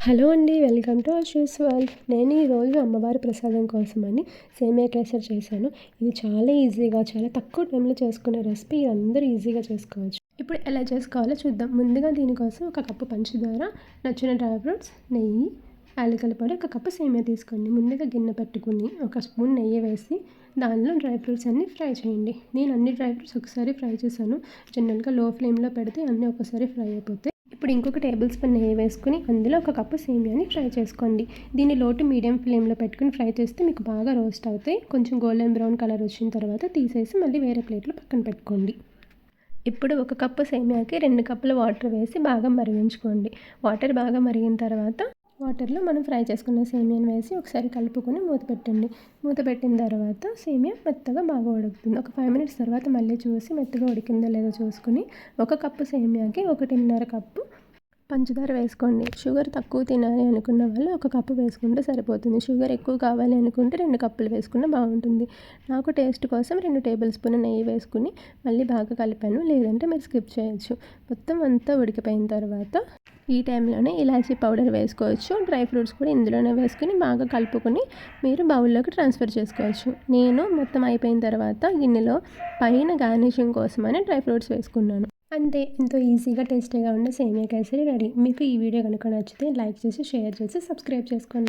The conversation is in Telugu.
హలో అండి. Welcome to Ashu's world. నేను ఈరోజు అమ్మవారి ప్రసాదం కోసమని సేమియా కేసరి చేశాను. ఇది చాలా ఈజీగా, చాలా తక్కువ టైంలో చేసుకునే రెసిపీ. అందరూ ఈజీగా చేసుకోవచ్చు. ఇప్పుడు ఎలా చేసుకోవాలో చూద్దాం. ముందుగా దీనికోసం ఒక కప్పు పంచదార, నచ్చిన డ్రై ఫ్రూట్స్, నెయ్యి, యాలకుల పొడి, ఒక కప్పు సేమియా తీసుకోండి. ముందుగా గిన్నె పెట్టుకుని ఒక స్పూన్ నెయ్యి వేసి దానిలో డ్రై ఫ్రూట్స్ అన్నీ ఫ్రై చేయండి. నేను అన్ని డ్రై ఫ్రూట్స్ ఒకసారి ఫ్రై చేశాను. జనరల్గా లో ఫ్లేమ్లో పెడితే అన్నీ ఒకసారి ఫ్రై అయిపోతాయి. ఇప్పుడు ఇంకొక టేబుల్ స్పూన్ నెయ్యి వేసుకుని అందులో ఒక కప్పు సేమియాని ఫ్రై చేసుకోండి. దీన్ని లో టు మీడియం ఫ్లేమ్లో పెట్టుకుని ఫ్రై చేస్తే మీకు బాగా రోస్ట్ అవుతాయి. కొంచెం గోల్డెన్ బ్రౌన్ కలర్ వచ్చిన తర్వాత తీసేసి మళ్ళీ వేరే ప్లేట్లో పక్కన పెట్టుకోండి. ఇప్పుడు ఒక కప్పు సేమియాకి 2 కప్పుల వాటర్ వేసి బాగా మరిగించుకోండి. వాటర్ బాగా మరిగిన తర్వాత వాటర్లో మనం ఫ్రై చేసుకున్న సేమియాని వేసి ఒకసారి కలుపుకొని మూత పెట్టండి. మూత పెట్టిన తర్వాత సేమియా మెత్తగా బాగా ఉడుకుతుంది. ఒక 5 మినిట్స్ తర్వాత మళ్ళీ చూసి మెత్తగా ఉడికిందో లేదో చూసుకుని ఒక కప్పు సేమియాకి 1.5 కప్పు పంచదార వేసుకోండి. షుగర్ తక్కువ తినాలి అనుకున్న వాళ్ళు ఒక కప్పు వేసుకుంటే సరిపోతుంది. షుగర్ ఎక్కువ కావాలి అనుకుంటే 2 కప్పులు వేసుకున్న బాగుంటుంది. నాకు టేస్ట్ కోసం 2 టేబుల్ స్పూన్ నెయ్యి వేసుకుని మళ్ళీ బాగా కలిపాను. లేదంటే మీరు స్కిప్ చేయొచ్చు. మొత్తం అంతా ఉడికిపోయిన తర్వాత ఈ టైంలోనే ఇలాచీ పౌడర్ వేసుకోవచ్చు. డ్రై ఫ్రూట్స్ కూడా ఇందులోనే వేసుకుని బాగా కలుపుకొని మీరు బౌల్లోకి ట్రాన్స్ఫర్ చేసుకోవచ్చు. నేను మొత్తం అయిపోయిన తర్వాత గిన్నెలో పైన గార్నిషింగ్ కోసమని డ్రై ఫ్రూట్స్ వేసుకున్నాను. అంతే, ఎంతో ఈజీగా టేస్టీగా ఉండే సేమియా కేసరి రెడీ. మీకు ఈ వీడియో కనుక నచ్చితే లైక్ చేసి, షేర్ చేసి, సబ్స్క్రైబ్ చేసుకోండి.